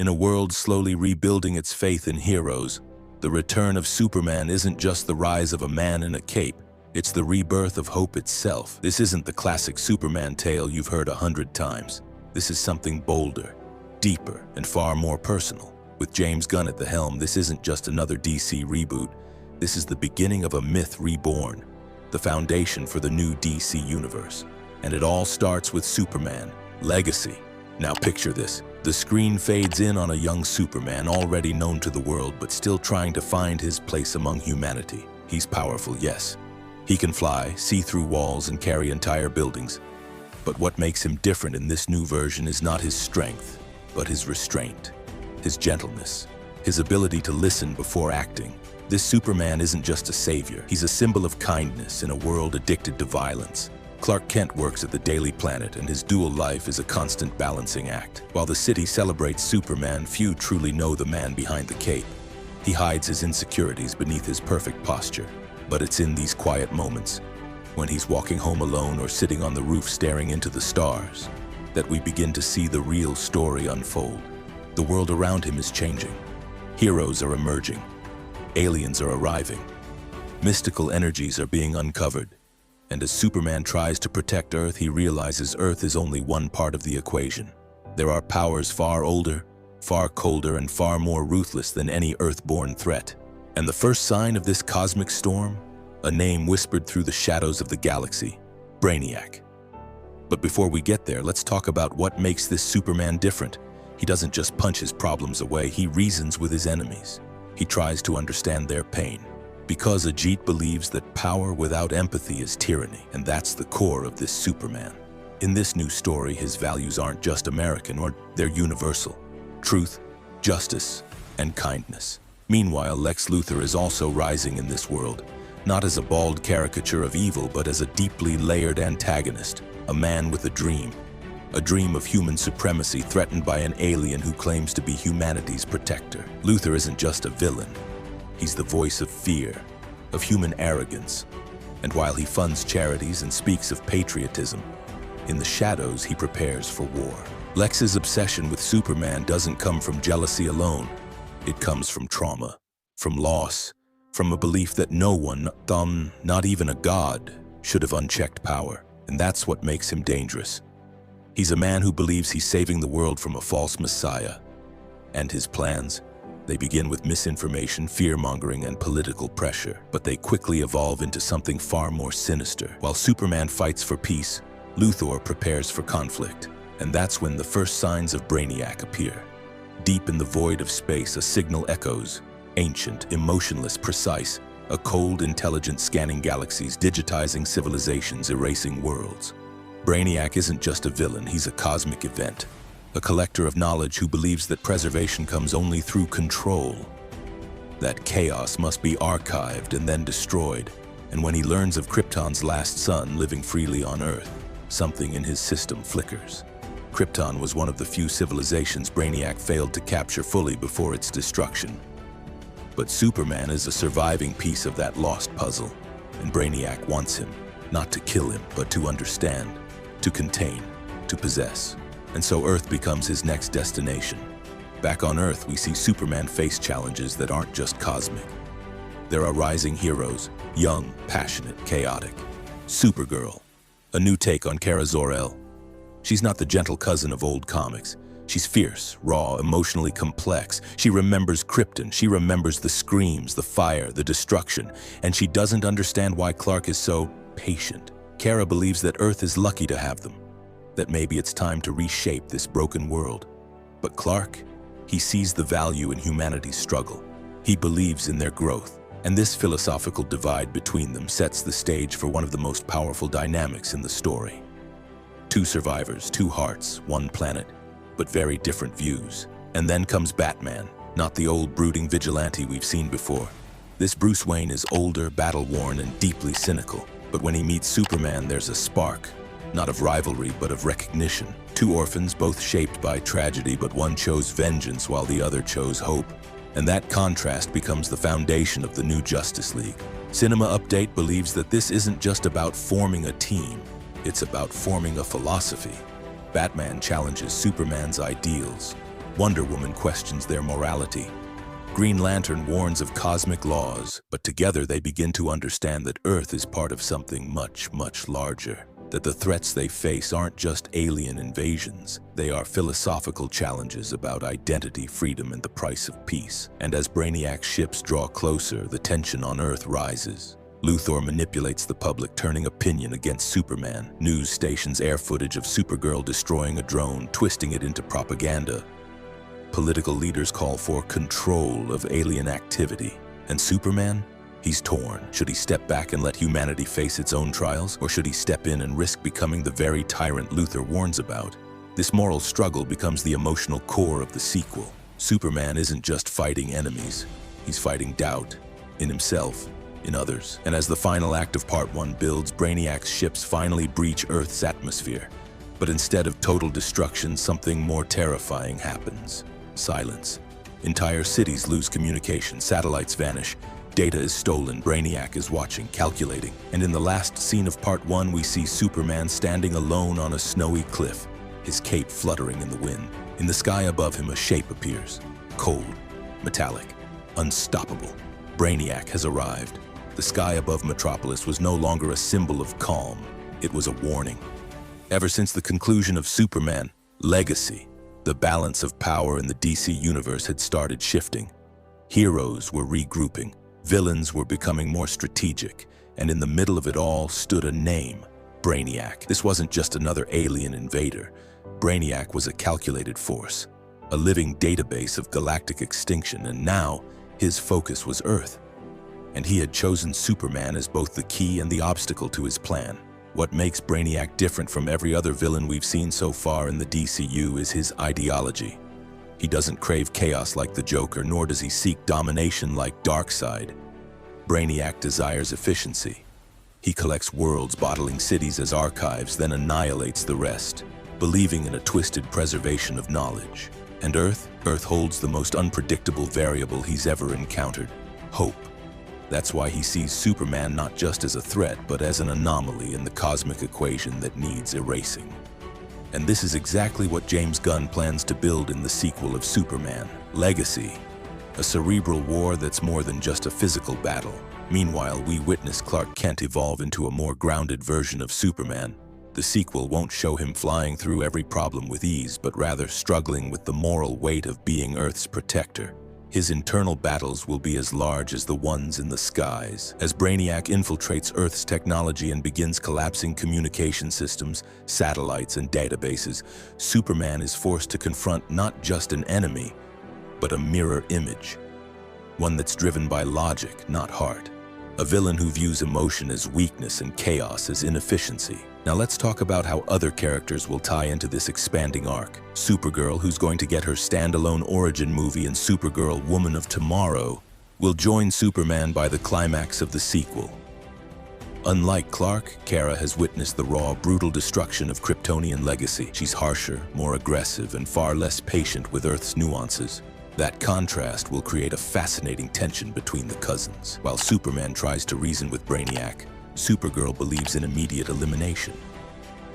In a world slowly rebuilding its faith in heroes, the return of Superman isn't just the rise of a man in a cape, it's the rebirth of hope itself. This isn't the classic Superman tale you've heard 100 times. This is something bolder, deeper, and far more personal. With James Gunn at the helm, this isn't just another DC reboot. This is the beginning of a myth reborn, the foundation for the new DC universe. And it all starts with Superman, Legacy. Now picture this. The screen fades in on a young Superman already known to the world but still trying to find his place among humanity. He's powerful, yes. He can fly, see through walls, and carry entire buildings. But what makes him different in this new version is not his strength, but his restraint, his gentleness, his ability to listen before acting. This Superman isn't just a savior. He's a symbol of kindness in a world addicted to violence. Clark Kent works at the Daily Planet, and his dual life is a constant balancing act. While the city celebrates Superman, few truly know the man behind the cape. He hides his insecurities beneath his perfect posture. But it's in these quiet moments, when he's walking home alone or sitting on the roof staring into the stars, that we begin to see the real story unfold. The world around him is changing. Heroes are emerging. Aliens are arriving. Mystical energies are being uncovered. And as Superman tries to protect Earth, he realizes Earth is only one part of the equation. There are powers far older, far colder, and far more ruthless than any Earth-born threat. And the first sign of this cosmic storm? A name whispered through the shadows of the galaxy: Brainiac. But before we get there, let's talk about what makes this Superman different. He doesn't just punch his problems away, he reasons with his enemies. He tries to understand their pain. Because Ajit believes that power without empathy is tyranny, and that's the core of this Superman. In this new story, his values aren't just American, they're universal. Truth, justice, and kindness. Meanwhile, Lex Luthor is also rising in this world, not as a bald caricature of evil, but as a deeply layered antagonist, a man with a dream of human supremacy threatened by an alien who claims to be humanity's protector. Luthor isn't just a villain. He's the voice of fear, of human arrogance. And while he funds charities and speaks of patriotism, in the shadows he prepares for war. Lex's obsession with Superman doesn't come from jealousy alone. It comes from trauma, from loss, from a belief that no one, not even a god, should have unchecked power. And that's what makes him dangerous. He's a man who believes he's saving the world from a false messiah. And his plans? They begin with misinformation, fear-mongering, and political pressure, but they quickly evolve into something far more sinister. While Superman fights for peace, Luthor prepares for conflict. And that's when the first signs of Brainiac appear. Deep in the void of space, a signal echoes. Ancient, emotionless, precise. A cold, intelligent scanning galaxies, digitizing civilizations, erasing worlds. Brainiac isn't just a villain, he's a cosmic event. A collector of knowledge who believes that preservation comes only through control. That chaos must be archived and then destroyed. And when he learns of Krypton's last son living freely on Earth, something in his system flickers. Krypton was one of the few civilizations Brainiac failed to capture fully before its destruction. But Superman is a surviving piece of that lost puzzle, and Brainiac wants him, not to kill him, but to understand, to contain, to possess. And so Earth becomes his next destination. Back on Earth, we see Superman face challenges that aren't just cosmic. There are rising heroes, young, passionate, chaotic. Supergirl, a new take on Kara Zor-El. She's not the gentle cousin of old comics. She's fierce, raw, emotionally complex. She remembers Krypton. She remembers the screams, the fire, the destruction. And she doesn't understand why Clark is so patient. Kara believes that Earth is lucky to have them, that maybe it's time to reshape this broken world. But Clark, he sees the value in humanity's struggle. He believes in their growth. And this philosophical divide between them sets the stage for one of the most powerful dynamics in the story. Two survivors, two hearts, one planet, but very different views. And then comes Batman, not the old brooding vigilante we've seen before. This Bruce Wayne is older, battle-worn, and deeply cynical. But when he meets Superman, there's a spark, not of rivalry, but of recognition. Two orphans, both shaped by tragedy, but one chose vengeance while the other chose hope. And that contrast becomes the foundation of the new Justice League. Cinema Update believes that this isn't just about forming a team, it's about forming a philosophy. Batman challenges Superman's ideals. Wonder Woman questions their morality. Green Lantern warns of cosmic laws, but together they begin to understand that Earth is part of something much, much larger. That the threats they face aren't just alien invasions, they are philosophical challenges about identity, freedom, and the price of peace. And as Brainiac's ships draw closer, the tension on Earth rises. Luthor manipulates the public, turning opinion against Superman. News stations air footage of Supergirl destroying a drone, twisting it into propaganda. Political leaders call for control of alien activity. And Superman? He's torn. Should he step back and let humanity face its own trials? Or should he step in and risk becoming the very tyrant Luthor warns about? This moral struggle becomes the emotional core of the sequel. Superman isn't just fighting enemies. He's fighting doubt in himself, in others. And as the final act of Part 1 builds, Brainiac's ships finally breach Earth's atmosphere. But instead of total destruction, something more terrifying happens. Silence. Entire cities lose communication, satellites vanish. Data is stolen, Brainiac is watching, calculating. And in the last scene of Part 1, we see Superman standing alone on a snowy cliff, his cape fluttering in the wind. In the sky above him, a shape appears. Cold, metallic, unstoppable. Brainiac has arrived. The sky above Metropolis was no longer a symbol of calm. It was a warning. Ever since the conclusion of Superman, Legacy, the balance of power in the DC universe had started shifting. Heroes were regrouping. Villains were becoming more strategic, and in the middle of it all stood a name, Brainiac. This wasn't just another alien invader. Brainiac was a calculated force, a living database of galactic extinction, and now his focus was Earth. And he had chosen Superman as both the key and the obstacle to his plan. What makes Brainiac different from every other villain we've seen so far in the DCU is his ideology. He doesn't crave chaos like the Joker, nor does he seek domination like Darkseid. Brainiac desires efficiency. He collects worlds, bottling cities as archives, then annihilates the rest, believing in a twisted preservation of knowledge. And Earth holds the most unpredictable variable he's ever encountered: hope. That's why he sees Superman not just as a threat, but as an anomaly in the cosmic equation that needs erasing. And this is exactly what James Gunn plans to build in the sequel of Superman, Legacy. A cerebral war that's more than just a physical battle. Meanwhile, we witness Clark Kent evolve into a more grounded version of Superman. The sequel won't show him flying through every problem with ease, but rather struggling with the moral weight of being Earth's protector. His internal battles will be as large as the ones in the skies. As Brainiac infiltrates Earth's technology and begins collapsing communication systems, satellites, and databases, Superman is forced to confront not just an enemy, but a mirror image. One that's driven by logic, not heart. A villain who views emotion as weakness and chaos as inefficiency. Now let's talk about how other characters will tie into this expanding arc. Supergirl, who's going to get her standalone origin movie in Supergirl Woman of Tomorrow, will join Superman by the climax of the sequel. Unlike Clark, Kara has witnessed the raw, brutal destruction of Kryptonian Legacy. She's harsher, more aggressive, and far less patient with Earth's nuances. That contrast will create a fascinating tension between the cousins. While Superman tries to reason with Brainiac, Supergirl believes in immediate elimination.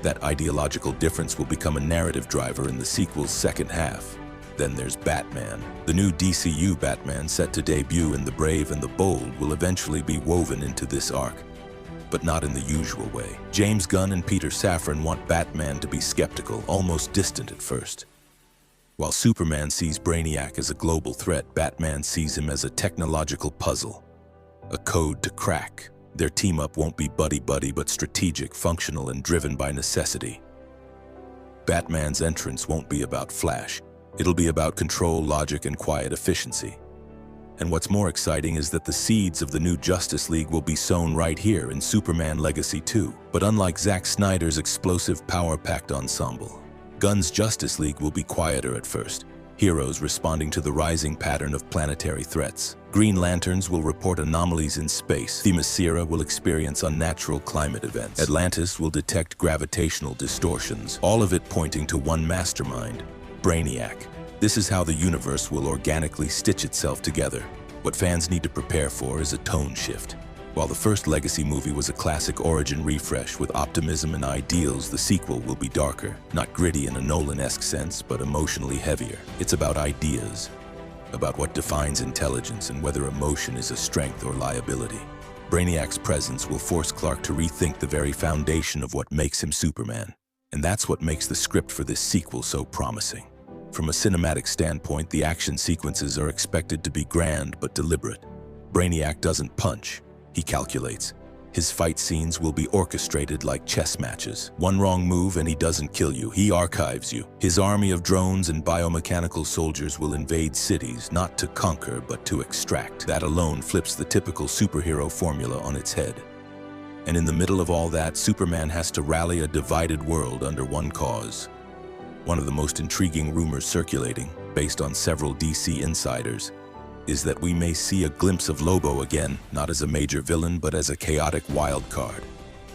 That ideological difference will become a narrative driver in the sequel's second half. Then there's Batman. The new DCU Batman, set to debut in The Brave and the Bold, will eventually be woven into this arc, but not in the usual way. James Gunn and Peter Safran want Batman to be skeptical, almost distant at first. While Superman sees Brainiac as a global threat, Batman sees him as a technological puzzle, a code to crack. Their team-up won't be buddy-buddy, but strategic, functional, and driven by necessity. Batman's entrance won't be about flash. It'll be about control, logic, and quiet efficiency. And what's more exciting is that the seeds of the new Justice League will be sown right here in Superman Legacy 2. But unlike Zack Snyder's explosive, power-packed ensemble, Gunn's Justice League will be quieter at first. Heroes responding to the rising pattern of planetary threats. Green Lanterns will report anomalies in space. Themyscira will experience unnatural climate events. Atlantis will detect gravitational distortions, all of it pointing to one mastermind, Brainiac. This is how the universe will organically stitch itself together. What fans need to prepare for is a tone shift. While the first Legacy movie was a classic origin refresh with optimism and ideals, the sequel will be darker. Not gritty in a Nolan-esque sense, but emotionally heavier. It's about ideas, about what defines intelligence and whether emotion is a strength or liability. Brainiac's presence will force Clark to rethink the very foundation of what makes him Superman. And that's what makes the script for this sequel so promising. From a cinematic standpoint, the action sequences are expected to be grand but deliberate. Brainiac doesn't punch, he calculates. His fight scenes will be orchestrated like chess matches. One wrong move and he doesn't kill you, he archives you. His army of drones and biomechanical soldiers will invade cities, not to conquer, but to extract. That alone flips the typical superhero formula on its head. And in the middle of all that, Superman has to rally a divided world under one cause. One of the most intriguing rumors circulating, based on several DC insiders, is that we may see a glimpse of Lobo again, not as a major villain, but as a chaotic wild card.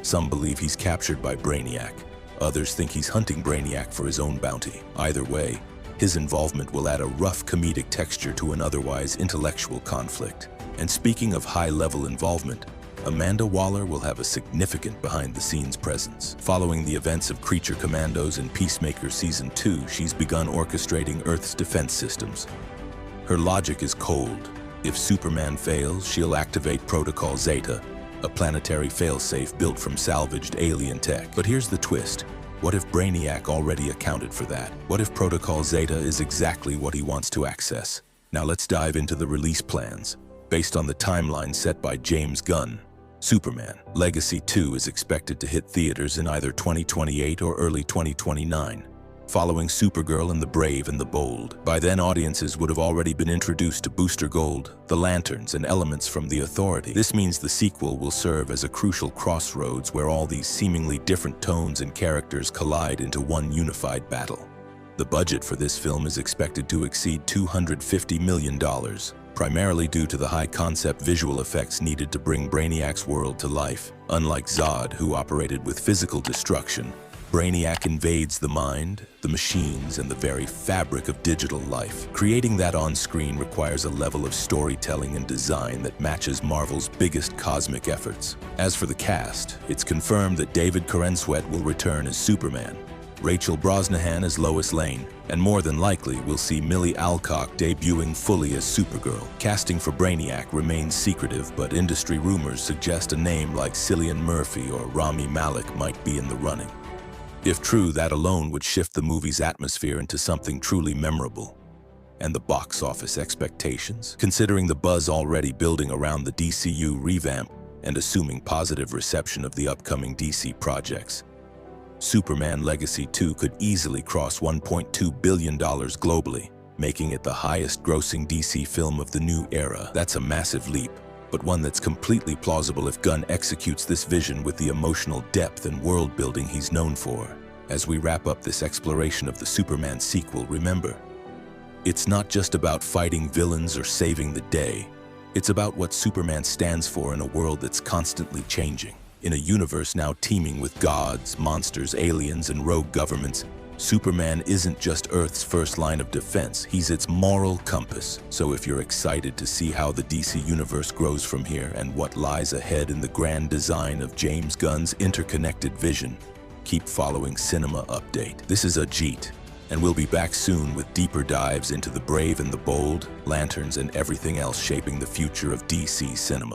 Some believe he's captured by Brainiac. Others think he's hunting Brainiac for his own bounty. Either way, his involvement will add a rough comedic texture to an otherwise intellectual conflict. And speaking of high-level involvement, Amanda Waller will have a significant behind-the-scenes presence. Following the events of Creature Commandos and Peacemaker Season 2, she's begun orchestrating Earth's defense systems. Her logic is cold. If Superman fails, she'll activate Protocol Zeta, a planetary failsafe built from salvaged alien tech. But here's the twist. What if Brainiac already accounted for that? What if Protocol Zeta is exactly what he wants to access? Now let's dive into the release plans. Based on the timeline set by James Gunn, Superman Legacy 2 is expected to hit theaters in either 2028 or early 2029. Following Supergirl and the Brave and the Bold. By then, audiences would have already been introduced to Booster Gold, the Lanterns, and elements from the Authority. This means the sequel will serve as a crucial crossroads where all these seemingly different tones and characters collide into one unified battle. The budget for this film is expected to exceed $250 million, primarily due to the high-concept visual effects needed to bring Brainiac's world to life. Unlike Zod, who operated with physical destruction, Brainiac invades the mind, the machines, and the very fabric of digital life. Creating that on screen requires a level of storytelling and design that matches Marvel's biggest cosmic efforts. As for the cast, it's confirmed that David Corenswet will return as Superman, Rachel Brosnahan as Lois Lane, and more than likely we'll see Millie Alcock debuting fully as Supergirl. Casting for Brainiac remains secretive, but industry rumors suggest a name like Cillian Murphy or Rami Malek might be in the running. If true, that alone would shift the movie's atmosphere into something truly memorable. And the box office expectations? Considering the buzz already building around the DCU revamp and assuming positive reception of the upcoming DC projects, Superman Legacy 2 could easily cross $1.2 billion globally, making it the highest-grossing DC film of the new era. That's a massive leap, but one that's completely plausible if Gunn executes this vision with the emotional depth and world-building he's known for. As we wrap up this exploration of the Superman sequel, remember, it's not just about fighting villains or saving the day. It's about what Superman stands for in a world that's constantly changing. In a universe now teeming with gods, monsters, aliens, and rogue governments, Superman isn't just Earth's first line of defense, he's its moral compass. So if you're excited to see how the DC universe grows from here and what lies ahead in the grand design of James Gunn's interconnected vision, keep following Cinema Update. This is Ajit, and we'll be back soon with deeper dives into the Brave and the Bold, Lanterns, and everything else shaping the future of DC cinema.